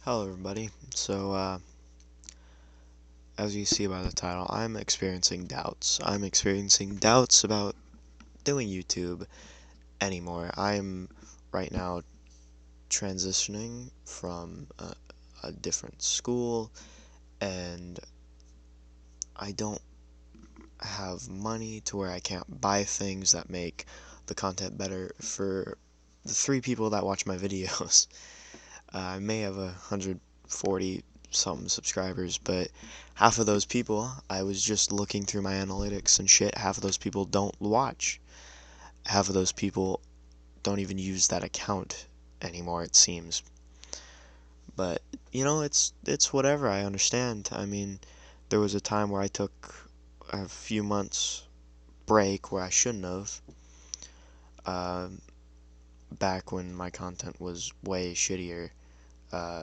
Hello everybody. As you see by the title, I'm experiencing doubts. I'm experiencing doubts about doing YouTube anymore. I'm right now transitioning from a different school, and I don't have money to where I can't buy things that make the content better for the 3 people that watch my videos. I may have 140 something subscribers, but half of those people, I was just looking through my analytics and shit, half of those people don't watch. Half of those people don't even use that account anymore, it seems. But, it's whatever, I understand. I mean, there was a time where I took a few months break where I shouldn't have. Uh, Back when my content was way shittier.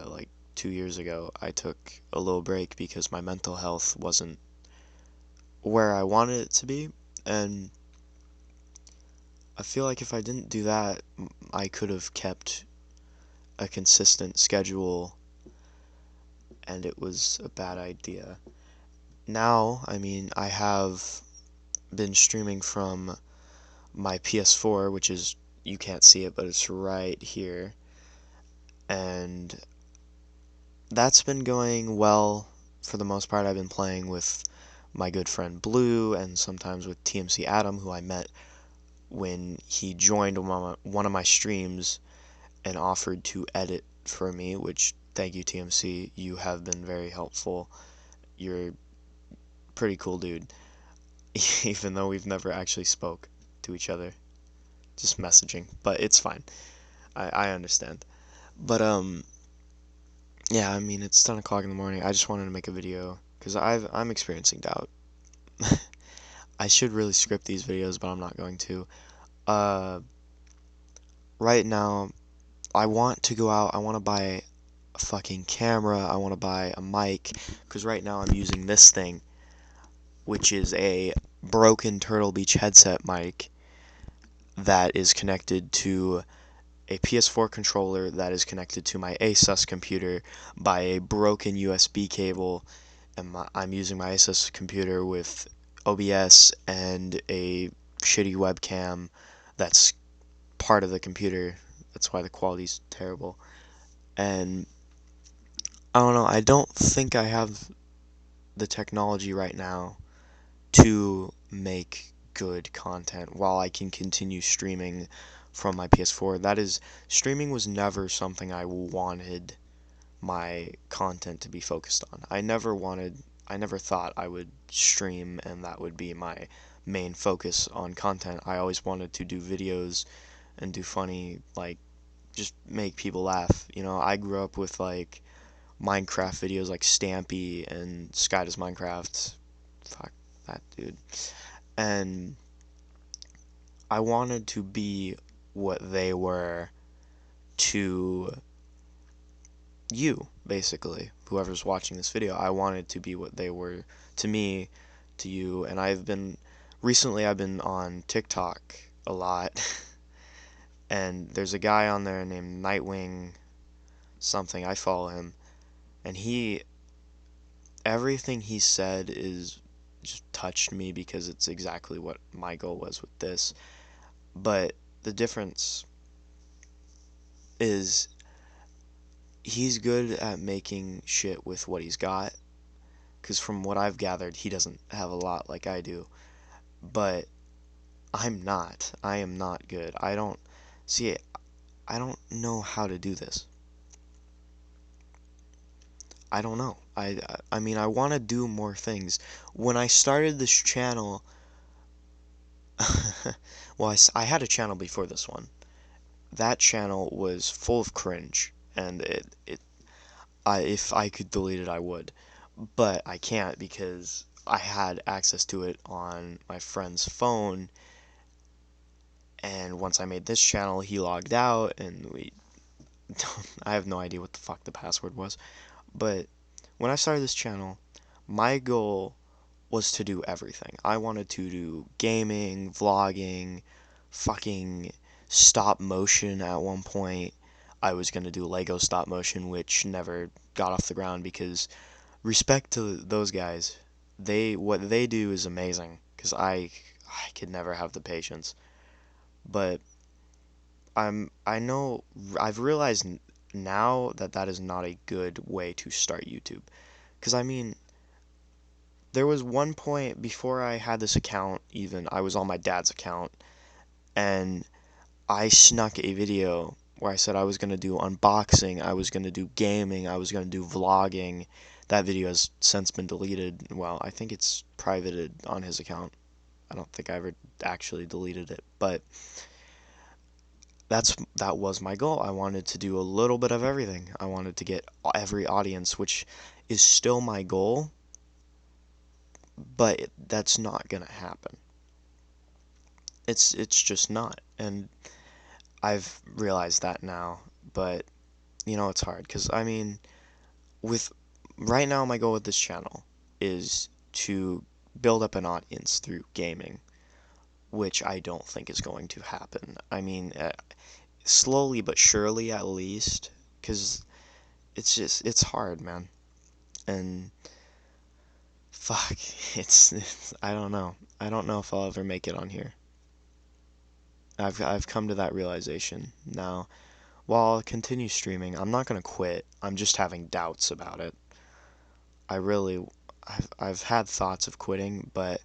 Like 2 years ago, I took a little break because my mental health wasn't where I wanted it to be, and I feel like if I didn't do that, I could have kept a consistent schedule, and it was a bad idea. Now, I mean, I have been streaming from my PS4, which is, you can't see it, but it's right here, and that's been going well for the most part. I've been playing with my good friend Blue and sometimes with TMC Adam, who I met when he joined one of my streams and offered to edit for me, which, thank you, TMC. You have been very helpful. You're a pretty cool dude, even though we've never actually spoke to each other, just messaging, but it's fine. I understand. But, yeah, I mean, it's 10 o'clock in the morning. I just wanted to make a video because I'm experiencing doubt. I should really script these videos, but I'm not going to. Uh, right now, I want to go out. I want to buy a fucking camera. I want to buy a mic, because right now I'm using this thing, which is a broken Turtle Beach headset mic that is connected to a PS4 controller that is connected to my Asus computer by a broken USB cable, and I'm using my Asus computer with OBS and a shitty webcam that's part of the computer. That's why the quality's terrible. And I don't know, I don't think I have the technology right now to make good content while I can continue streaming from my PS4. That is, streaming was never something I wanted my content to be focused on. I never thought I would stream and that would be my main focus on content. I always wanted to do videos and do funny, like, just make people laugh. I grew up with, like, Minecraft videos like Stampy and Sky Does Minecraft. Fuck that dude. And I wanted to be what they were to you, basically. Whoever's watching this video, I wanted to be what they were to me, to you. And recently I've been on TikTok a lot. And there's a guy on there named Nightwing something. I follow him. And everything he said is just touched me because it's exactly what my goal was with this. But the difference is he's good at making shit with what he's got, because from what I've gathered, he doesn't have a lot like I do. But I'm not. I am not good. I don't know how to do this. I don't know. I mean, I want to do more things. When I started this channel, well, I had a channel before this one. That channel was full of cringe, and if I could delete it, I would. But I can't because I had access to it on my friend's phone, and once I made this channel, he logged out, and I have no idea what the fuck the password was. But when I started this channel, my goal was to do everything. I wanted to do gaming, vlogging, fucking stop motion at one point. I was going to do Lego stop motion, which never got off the ground because respect to those guys. What they do is amazing because I could never have the patience. But I know I've realized now that that is not a good way to start YouTube. Because I mean, there was one point before I had this account, even I was on my dad's account, and I snuck a video where I said I was going to do unboxing, I was going to do gaming, I was going to do vlogging. That video has since been deleted. Well, I think it's privated on his account. I don't think I ever actually deleted it, but that was my goal. I wanted to do a little bit of everything. I wanted to get every audience, which is still my goal, but that's not going to happen. It's just not. And I've realized that now, but it's hard cuz I mean, with right now my goal with this channel is to build up an audience through gaming, which I don't think is going to happen. I mean, slowly but surely at least, cuz it's hard, man. And fuck, it's I don't know. I don't know if I'll ever make it on here. I've come to that realization now. While I'll continue streaming, I'm not gonna quit. I'm just having doubts about it. I really, I've had thoughts of quitting, but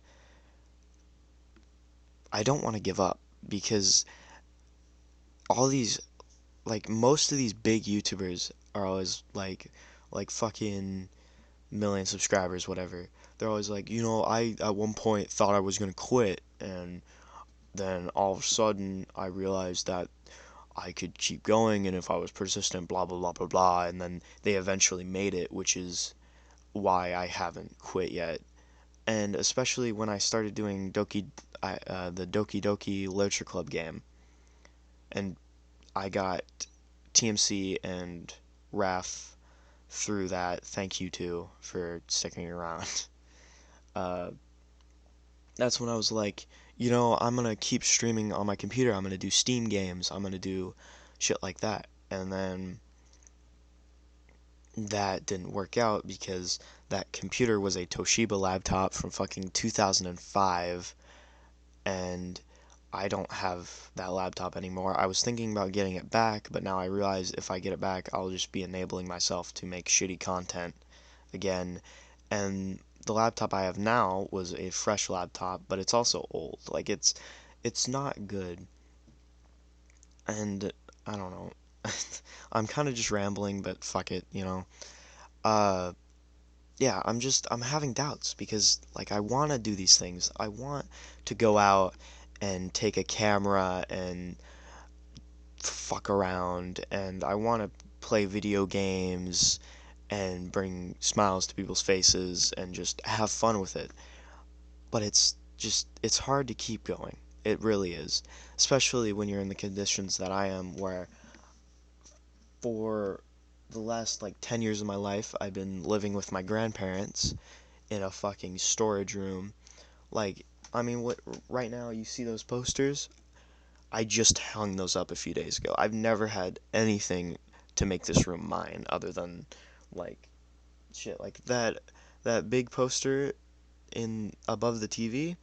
I don't want to give up because all these, like most of these big YouTubers are always like fucking million subscribers, whatever. They're always like, I at one point thought I was gonna quit, and then all of a sudden I realized that I could keep going, and if I was persistent, blah blah blah blah blah, and then they eventually made it, which is why I haven't quit yet. And especially when I started doing the Doki Doki Literature Club game, and I got TMC and Raf through that. Thank you too for sticking around. Uh, that's when I was like, I'm gonna keep streaming on my computer. I'm gonna do Steam games. I'm gonna do shit like that. And then that didn't work out because that computer was a Toshiba laptop from fucking 2005, and I don't have that laptop anymore. I was thinking about getting it back, but now I realize if I get it back, I'll just be enabling myself to make shitty content again. And the laptop I have now was a fresh laptop, but it's also old. Like it's not good. And I don't know. I'm kind of just rambling, but fuck it. Uh yeah, I'm having doubts because like I want to do these things. I want to go out and take a camera and fuck around, and I want to play video games and bring smiles to people's faces and just have fun with it. But it's hard to keep going. It really is, especially when you're in the conditions that I am, where for the last like 10 years of my life I've been living with my grandparents in a fucking storage room. Like, I mean, what right now you see those posters? I just hung those up a few days ago. I've never had anything to make this room mine other than like shit like that big poster in above the TV.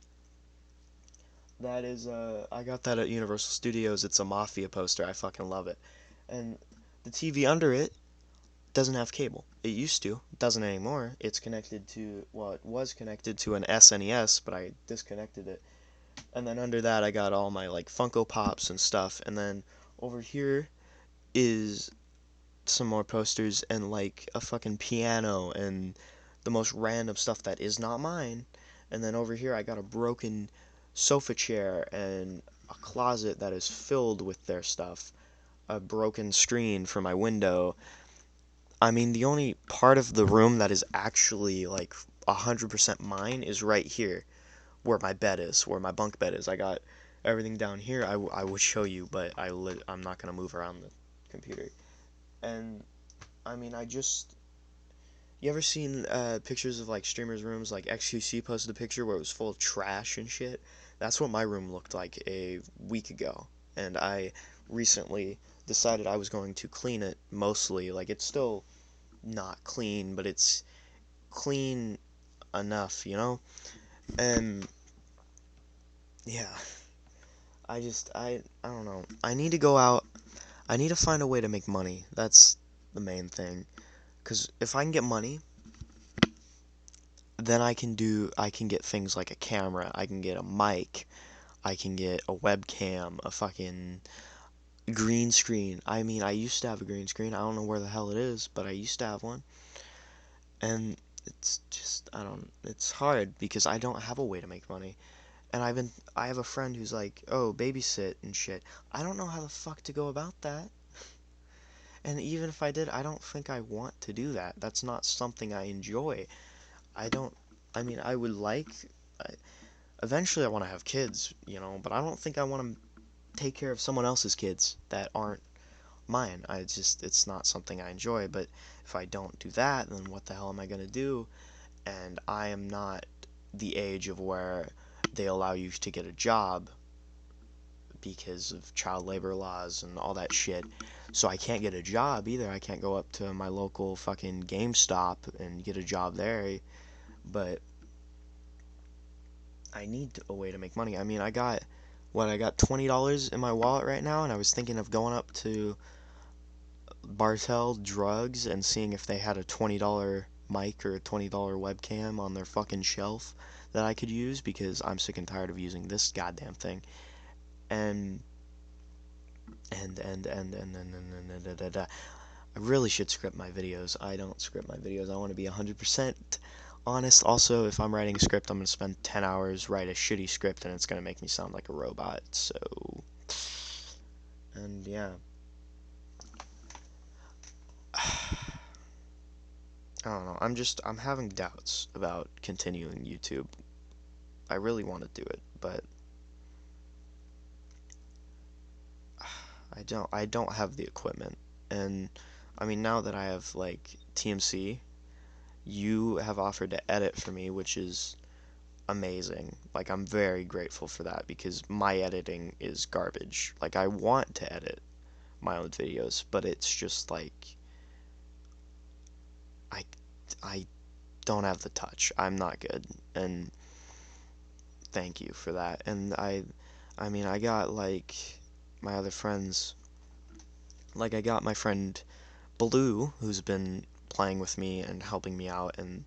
That is I got that at Universal Studios. It's a Mafia poster. I fucking love it. And the TV under it doesn't have cable. It used to. It doesn't anymore. It's connected to, well, it was connected to an SNES, but I disconnected it. And then under that I got all my like Funko Pops and stuff. And then over here is some more posters and like a fucking piano and the most random stuff that is not mine. And then over here I got a broken sofa chair and a closet that is filled with their stuff. A broken screen for my window. I mean, the only part of the room that is actually like 100% mine is right here, where my bed is, where my bunk bed is. I got everything down here. I would show you, but I'm not gonna move around the computer. And I mean, you ever seen pictures of like streamers' rooms? Like XQC posted a picture where it was full of trash and shit. That's what my room looked like a week ago, and I recently decided I was going to clean it mostly. Like, it's still not clean, but it's clean enough, you know? And yeah, I don't know. I need to go out. I need to find a way to make money. That's the main thing. Because if I can get money, then I can get things like a camera, I can get a mic, I can get a webcam, a fucking green screen. I mean, I used to have a green screen. I don't know where the hell it is, but I used to have one. And it's just, I don't, it's hard because I don't have a way to make money. And I have a friend who's like, oh, babysit and shit. I don't know how the fuck to go about that. And even if I did, I don't think I want to do that. That's not something I enjoy. I don't, I mean, I would like, I, eventually I want to have kids, you know, but I don't think I want to take care of someone else's kids that aren't mine. It's not something I enjoy, but if I don't do that, then what the hell am I going to do? And I am not the age of where they allow you to get a job because of child labor laws and all that shit. So I can't get a job either. I can't go up to my local fucking GameStop and get a job there. But I need a way to make money. I mean, I got $20 in my wallet right now, and I was thinking of going up to Bartell Drugs and seeing if they had a $20 mic or a $20 webcam on their fucking shelf that I could use because I'm sick and tired of using this goddamn thing. And I really should script my videos. I don't script my videos. I want to be 100% honest. Also, if I'm writing a script, I'm going to spend 10 hours write a shitty script and it's going to make me sound like a robot. So, and yeah. I don't know. I'm having doubts about continuing YouTube. I really want to do it, but I don't have the equipment. And I mean, now that I have like TMC, you have offered to edit for me, which is amazing. Like, I'm very grateful for that because my editing is garbage. Like, I want to edit my own videos, but it's just like I I don't have the touch. I'm not good. And thank you for that. And I mean, I got like my other friends, like I got my friend Blue who's been playing with me and helping me out, and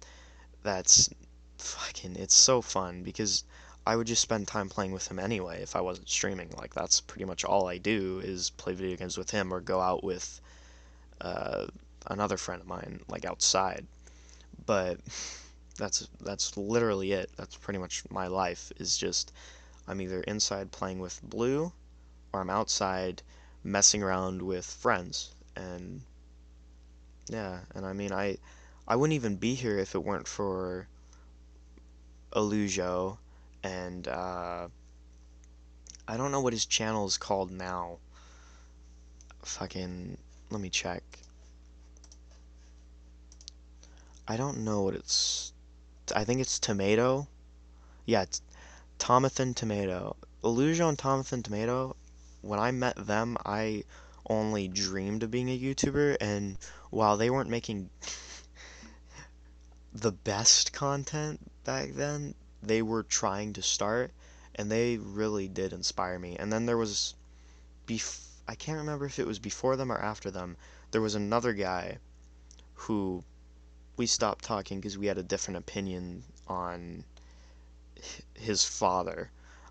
that's fucking, it's so fun because I would just spend time playing with him anyway if I wasn't streaming. Like, that's pretty much all I do is play video games with him or go out with uh, another friend of mine, like outside. But that's literally it. That's pretty much my life is just I'm either inside playing with Blue or I'm outside messing around with friends. And yeah, and I mean I wouldn't even be here if it weren't for Illujo and I don't know what his channel is called now. Fucking, let me check. I don't know what it's. I think it's Tomato. Yeah, it's Tomathan Tomato. Illusion and Tomathan Tomato. When I met them, I only dreamed of being a YouTuber, and while they weren't making the best content back then, they were trying to start, and they really did inspire me. And then there was I can't remember if it was before them or after them. There was another guy who we stopped talking because we had a different opinion on his father.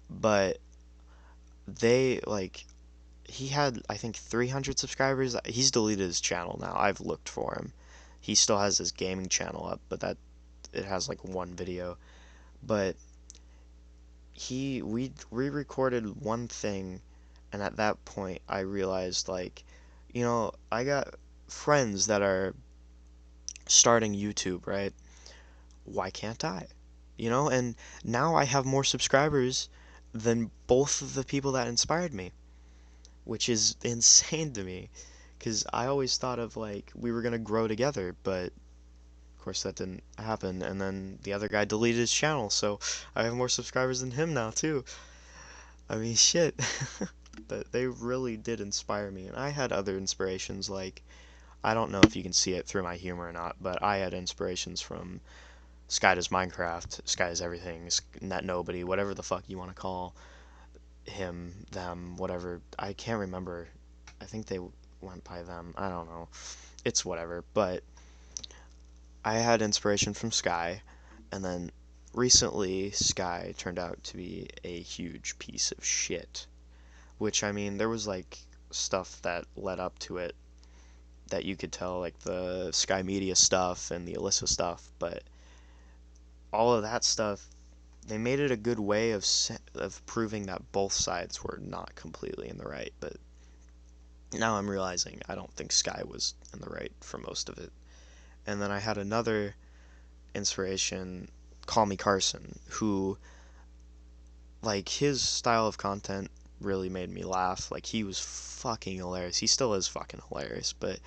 But they like he had I think 300 subscribers. He's deleted his channel now. I've looked for him. He still has his gaming channel up, but that it has like one video. But we recorded one thing, and at that point I realized like, you know, I got friends that are starting YouTube, right? Why can't I? You know, and now I have more subscribers than both of the people that inspired me, which is insane to me because I always thought of like we were gonna grow together, but of course that didn't happen. And then the other guy deleted his channel, so I have more subscribers than him now too. I mean, shit. but they really did inspire me. And I had other inspirations, like, I don't know if you can see it through my humor or not, but I had inspirations from Sky Does Minecraft, Sky Does Everything, Net Nobody, whatever the fuck you want to call him, them, whatever. I can't remember. I think they went by them. I don't know. It's whatever. But I had inspiration from Sky, and then recently Sky turned out to be a huge piece of shit. Which, I mean, there was like stuff that led up to it that you could tell, like the Sky Media stuff and the Alyssa stuff, but all of that stuff, they made it a good way of proving that both sides were not completely in the right. But now I'm realizing I don't think Sky was in the right for most of it. And then I had another inspiration, Call Me Carson, who, like, his style of content really made me laugh. Like, he was fucking hilarious. He still is fucking hilarious, but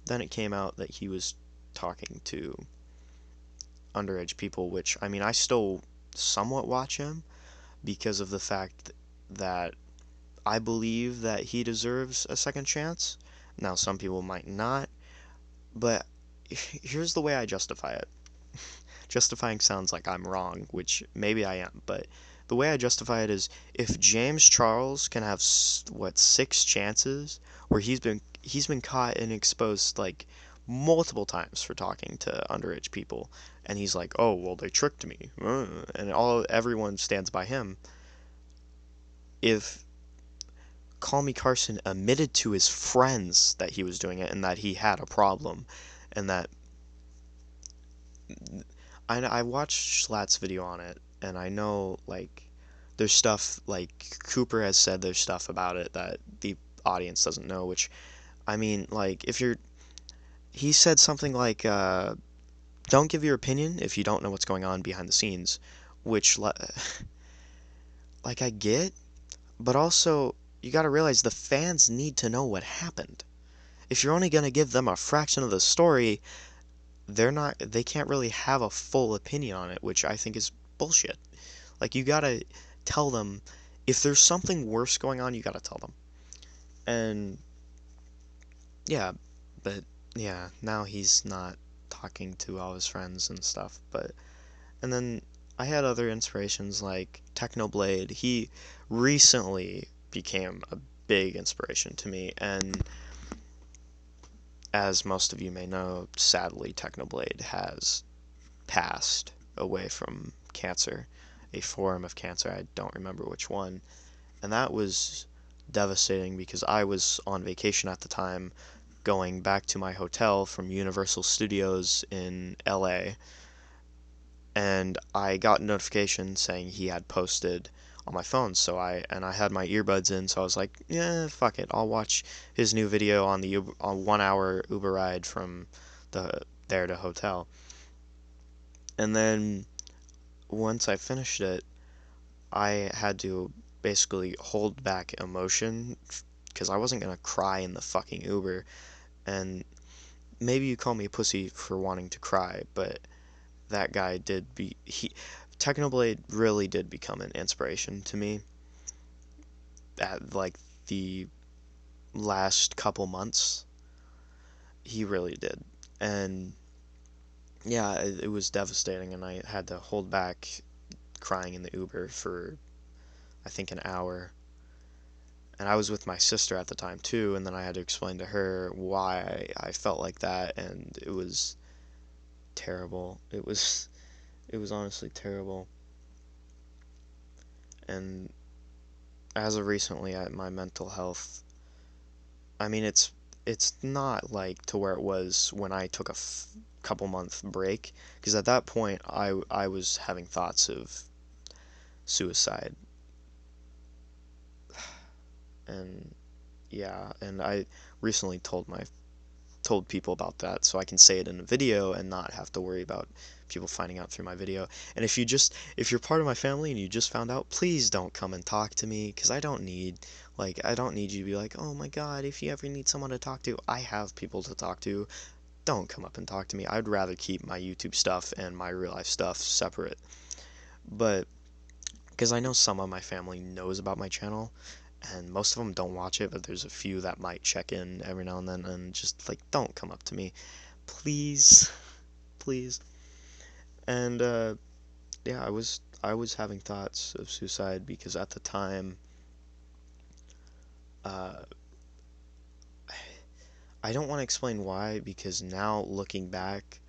then it came out that he was talking to underage people, which, I mean, I still somewhat watch him because of the fact that I believe that he deserves a second chance. Now, some people might not, but here's the way I justify it. Justifying sounds like I'm wrong, which maybe I am, but the way I justify it is if James Charles can have what, 6 chances where he's been caught and exposed like multiple times for talking to underage people, and he's like, "Oh, well, they tricked me," and everyone stands by him. If Call Me Carson admitted to his friends that he was doing it and that he had a problem, and that I watched Schlatt's video on it, and I know, like, there's stuff, like, Cooper has said there's stuff about it that the audience doesn't know, which, I mean, like, he said something like, don't give your opinion if you don't know what's going on behind the scenes, which, like, I get, but also, you gotta realize the fans need to know what happened. If you're only gonna give them a fraction of the story, they can't really have a full opinion on it, which I think is bullshit. Like, you gotta tell them, if there's something worse going on, you gotta tell them. And yeah, but yeah, now he's not talking to all his friends and stuff. But and then I had other inspirations like Technoblade. He recently became a big inspiration to me, and as most of you may know, sadly, Technoblade has passed away from cancer, a form of cancer. I don't remember which one. And that was devastating because I was on vacation at the time, going back to my hotel from Universal Studios in LA, and I got a notification saying he had posted on my phone. So I had my earbuds in, so I was like, yeah, fuck it, I'll watch his new video on the 1 hour Uber ride from there to hotel. And then once I finished it, I had to basically hold back emotion because I wasn't gonna cry in the fucking Uber. And maybe you call me a pussy for wanting to cry, but that guy Technoblade really did become an inspiration to me at like the last couple months. He really did. And yeah, it was devastating, and I had to hold back crying in the Uber for I think an hour. And I was with my sister at the time too, and then I had to explain to her why I felt like that, and it was terrible. It was honestly terrible. And as of recently, my mental health, I mean, it's not like to where it was when I took a couple month break, because at that point I was having thoughts of suicide. And yeah, and I recently told people about that so I can say it in a video and not have to worry about people finding out through my video. And if you're part of my family and you just found out, please don't come and talk to me, because I don't need you to be like, "Oh my god, if you ever need someone to talk to, I have people to talk to." Don't come up and talk to me. I'd rather keep my YouTube stuff and my real life stuff separate. But because I know some of my family knows about my channel, and most of them don't watch it, but there's a few that might check in every now and then, and just like, don't come up to me, please, please. And yeah, I was having thoughts of suicide because at the time, uh, I don't want to explain why, because now looking back,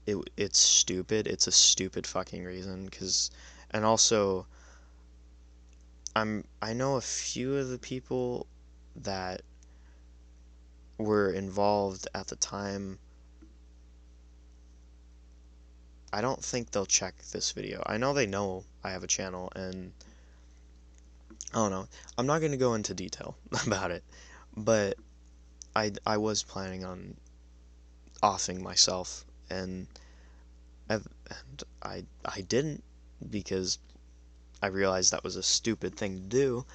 it's stupid. It's a stupid fucking reason. And also, I know a few of the people that were involved at the time. I don't think they'll check this video. I know they know I have a channel, and I don't know. I'm not gonna go into detail about it, but I was planning on offing myself, and I didn't, because I realized that was a stupid thing to do,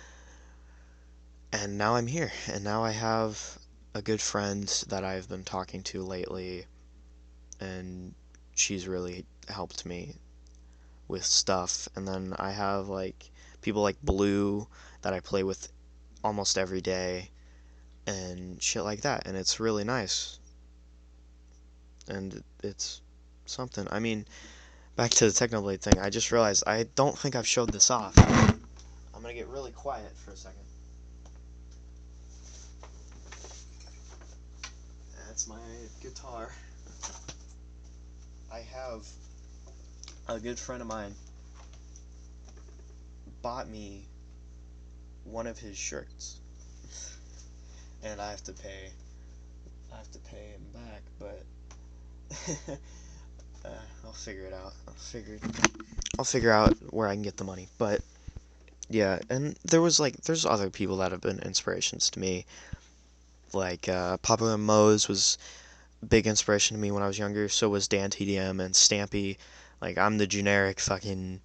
and now I'm here, and now I have a good friend that I've been talking to lately, and she's really helped me with stuff. And then I have like people like Blue that I play with almost every day and shit like that, and it's really nice. And it's something. I mean, back to the Technoblade thing, I just realized I don't think I've showed this off. I'm gonna get really quiet for a second. That's my guitar. I have a good friend of mine bought me one of his shirts, and I have to pay him back, but I'll figure it out. I'll figure out where I can get the money. But yeah, and there's other people that have been inspirations to me. Like Popular Mose was a big inspiration to me when I was younger. So was Dan TDM and Stampy. Like, I'm the generic fucking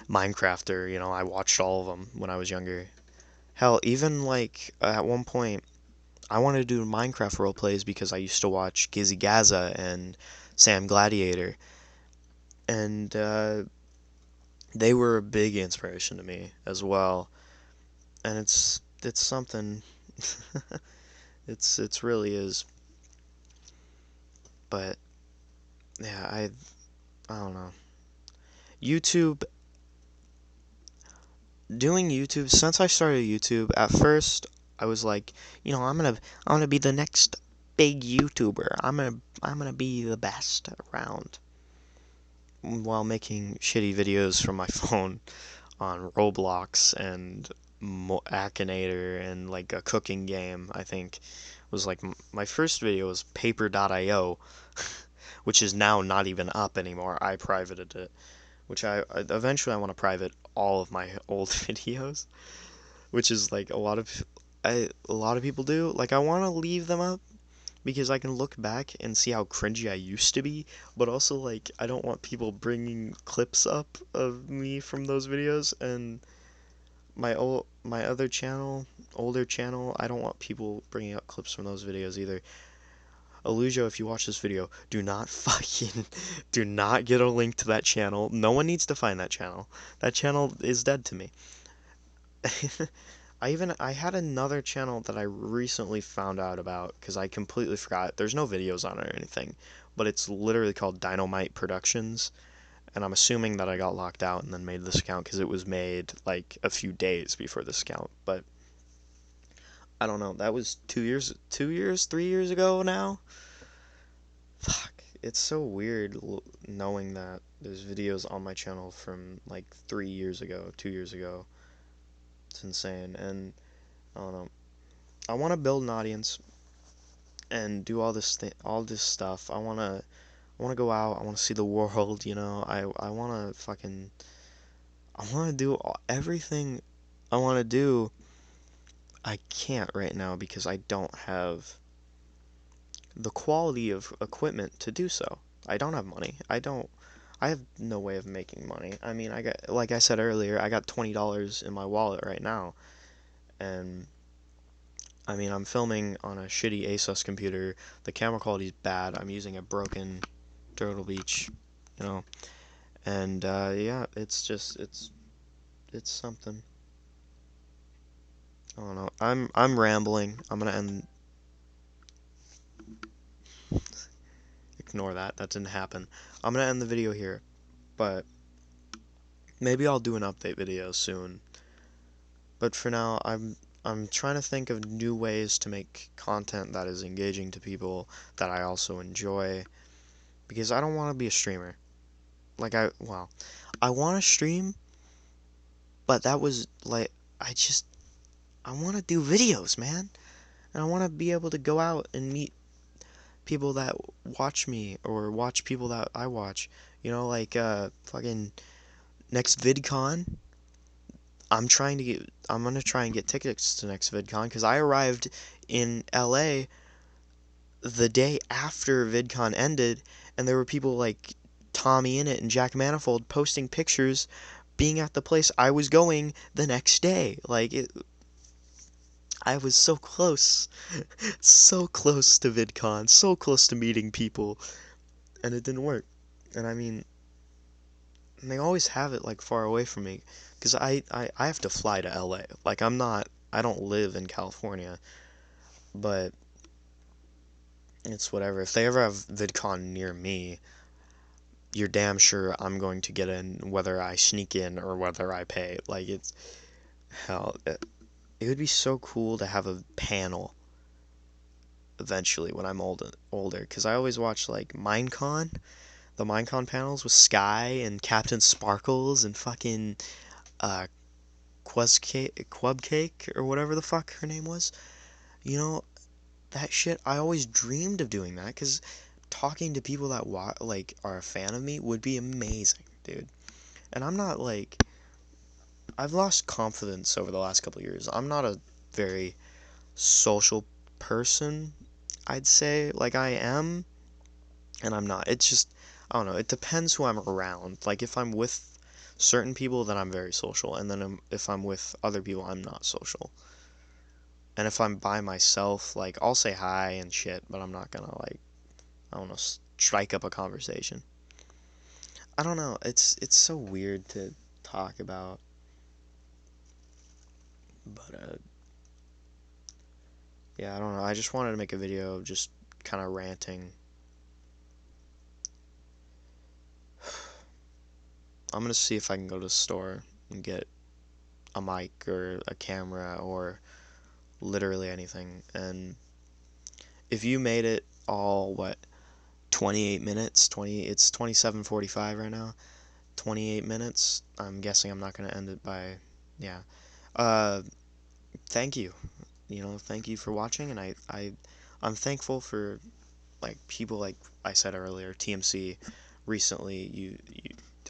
Minecrafter. I watched all of them when I was younger. Hell, even like at one point, I wanted to do Minecraft role plays because I used to watch Gizzy Gaza and Sam Gladiator, and they were a big inspiration to me as well. And it's something. It's really is. But yeah, I don't know. YouTube Doing YouTube, since I started YouTube, at first I was like, I'm gonna be the next big YouTuber. I'm gonna be the best around, while making shitty videos from my phone on Roblox and Akinator and like a cooking game. I think was like my first video was Paper.io, which is now not even up anymore. I privated it, which eventually I want to private all of my old videos, which is like a lot of people do. Like, I want to leave them up because I can look back and see how cringy I used to be, but also like I don't want people bringing clips up of me from those videos, and my other channel, older channel, I don't want people bringing up clips from those videos either. Illujo, if you watch this video, do not get a link to that channel. No one needs to find that channel. That channel is dead to me. I had another channel that I recently found out about because I completely forgot. There's no videos on it or anything, but it's literally called Dynamite Productions, and I'm assuming that I got locked out and then made this account because it was made like a few days before this account. But I don't know. That was 2 years, 3 years ago now. Fuck. It's so weird knowing that there's videos on my channel from like 3 years ago, 2 years ago. It's insane, and I don't know. I want to build an audience and do all this stuff. I want to go out. I want to see the world. I want to I want to do everything I want to do. I can't right now because I don't have the quality of equipment to do so. I don't have money. I have no way of making money. I mean, like I said earlier, I got $20 in my wallet right now, and I mean, I'm filming on a shitty Asus computer. The camera quality is bad. I'm using a broken Turtle Beach, you know, and yeah, it's something. I don't know. I'm rambling. I'm gonna end. Ignore that. That didn't happen. I'm gonna end the video here, but maybe I'll do an update video soon. But for now, I'm trying to think of new ways to make content that is engaging to people that I also enjoy, because I don't want to be a streamer. Like well, I want to stream, but that was like I want to do videos, man. And I want to be able to go out and meet people that watch me or watch people that I watch. You know, like fucking next VidCon. I'm gonna try and get tickets to next VidCon because I arrived in LA the day after VidCon ended, and there were people like Tommy Innit and Jack Manifold posting pictures being at the place I was going the next day. I was so close, so close to VidCon, so close to meeting people, and it didn't work. And I mean, they always have it like far away from me, because I have to fly to LA. Like I don't live in California, but it's whatever. If they ever have VidCon near me, you're damn sure I'm going to get in, whether I sneak in or whether I pay. Like it's hell. It would be so cool to have a panel eventually when I'm older, because I always watch like Minecon, the Minecon panels with Sky and Captain Sparkles and fucking uh Quubcake or whatever the fuck her name was. You know, that shit, I always dreamed of doing that, because talking to people that like are a fan of me would be amazing, dude. And I'm not like, I've lost confidence over the last couple of years. I'm not a very social person, I'd say. Like I am, and I'm not. It's just, I don't know. It depends who I'm around. Like if I'm with certain people, then I'm very social, and then if I'm with other people, I'm not social. And if I'm by myself, like I'll say hi and shit, but I'm not gonna like, I don't know, strike up a conversation. I don't know. It's so weird to talk about, but yeah, I don't know. I just wanted to make a video of just kind of ranting. I'm gonna see if I can go to the store and get a mic or a camera or literally anything. And if you made it all, what, 28 minutes? It's 27:45 right now. 28 minutes. I'm guessing I'm not gonna end it by, yeah. Uh, Thank you. Thank you for watching, and I'm thankful for like people like I said earlier, TMC recently.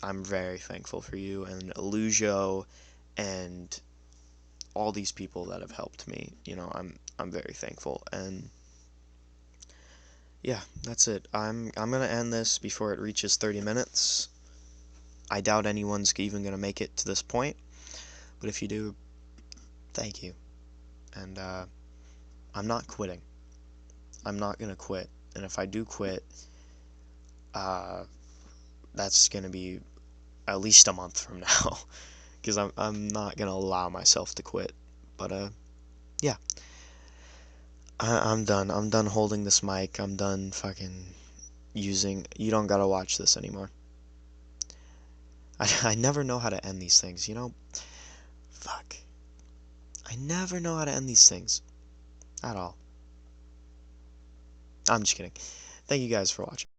I'm very thankful for you and Illujo and all these people that have helped me. I'm very thankful, and yeah, that's it. I'm gonna end this before it reaches 30 minutes. I doubt anyone's even gonna make it to this point, but if you do, thank you. And I'm not quitting. I'm not gonna quit. And if I do quit, uh, that's gonna be at least a month from now, because I'm not gonna allow myself to quit. But yeah, I'm done. I'm done holding this mic. I'm done fucking using. You don't gotta watch this anymore. I never know how to end these things. Fuck. I never know how to end these things at all. I'm just kidding. Thank you guys for watching.